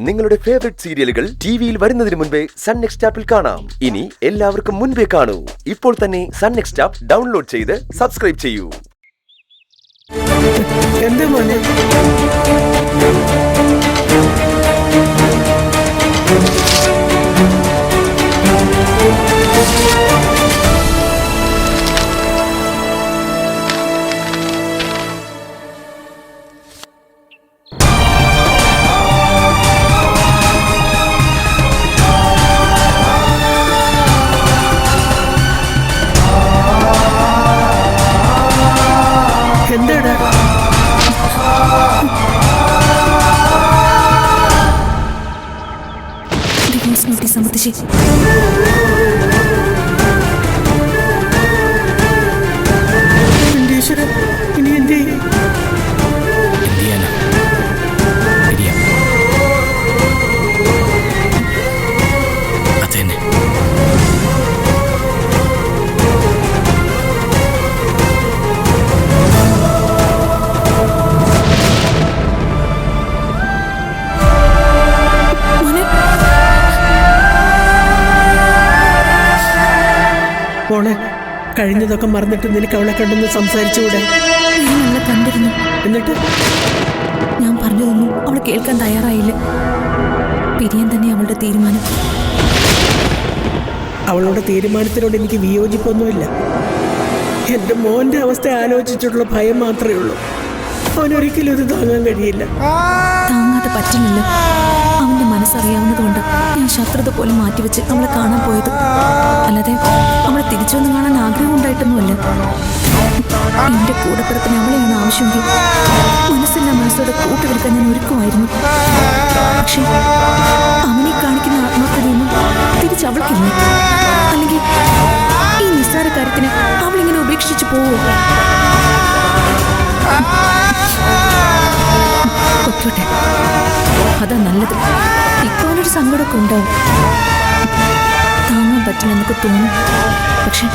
നിങ്ങളുടെ ഫേവറേറ്റ് സീരിയലുകൾ ടിവിയിൽ വരുന്നതിന് മുൻപേ സൺ നെക്സ്റ്റ് ആപ്പിൽ കാണാം. ഇനി എല്ലാവർക്കും മുൻപേ കാണൂ. ഇപ്പോൾ തന്നെ സൺ നെക്സ്റ്റ് ആപ്പ് ഡൗൺലോഡ് ചെയ്ത് സബ്സ്ക്രൈബ് ചെയ്യൂ. എന്താ മോനെ? എന്താടാ? ഡിവോഴ്സ് നോട്ടീസ് സമ്മതിച്ചേ. എന്റെ ഈശ്വരാ, ഇനി എന്ത് ചെയ്യും? മോളെ, കഴിഞ്ഞതൊക്കെ മറന്നിട്ട് നിനക്ക് അവളെ കണ്ടൊന്ന് സംസാരിച്ചുകൂടെ? ഞാൻ അവളെ കണ്ടിരുന്നു. എന്നിട്ട് ഞാൻ പറഞ്ഞതൊന്നും അവൾ കേൾക്കാൻ തയ്യാറായില്ല. പിരിയാൻ തന്നെ അവളുടെ തീരുമാനം. അവളുടെ തീരുമാനത്തിനോട് എനിക്ക് വിയോജിപ്പൊന്നുമില്ല. എൻ്റെ മോൻ്റെ അവസ്ഥ ആലോചിച്ചിട്ടുള്ള ഭയം മാത്രമേ ഉള്ളൂ. അവനൊരിക്കലും ഇത് താങ്ങാൻ കഴിയില്ല. താങ്ങാതെ പറ്റുന്നില്ല. അവന്റെ മനസ്സറിയാവുന്നതുകൊണ്ട് ഞാൻ ശത്രുത പോലും മാറ്റിവെച്ച് അവളെ കാണാൻ പോയത്. അല്ലാതെ അവളെ തിരിച്ചു വന്ന് കാണാൻ ആഗ്രഹം ഉണ്ടായിട്ടൊന്നുമല്ല. എന്റെ കൂടെപ്പിറപ്പിന് അവളെയാണ് ആവശ്യമെങ്കിൽ മനസ്സില്ലാ മനസ്സോടെ കൂട്ടുകെടുക്കാൻ ഞാൻ ഒരുക്കുമായിരുന്നു. പക്ഷെ അവനെ കാണിക്കുന്ന ആത്മാർത്ഥതയൊന്നും തിരിച്ച് അവൾക്കില്ല. അല്ലെങ്കിൽ ഈ നിസ്സാര കാര്യത്തിന് അവളിങ്ങനെ ഉപേക്ഷിച്ചു പോവോ? പൊയ്ക്കോട്ടെ, അതാ നല്ലത്. ഇപ്പൊ അവനൊരു സങ്കടമൊക്കെ ഉണ്ടാവും. താങ്ങാൻ പറ്റില്ലെന്നൊക്കെ തോന്നും. പക്ഷെ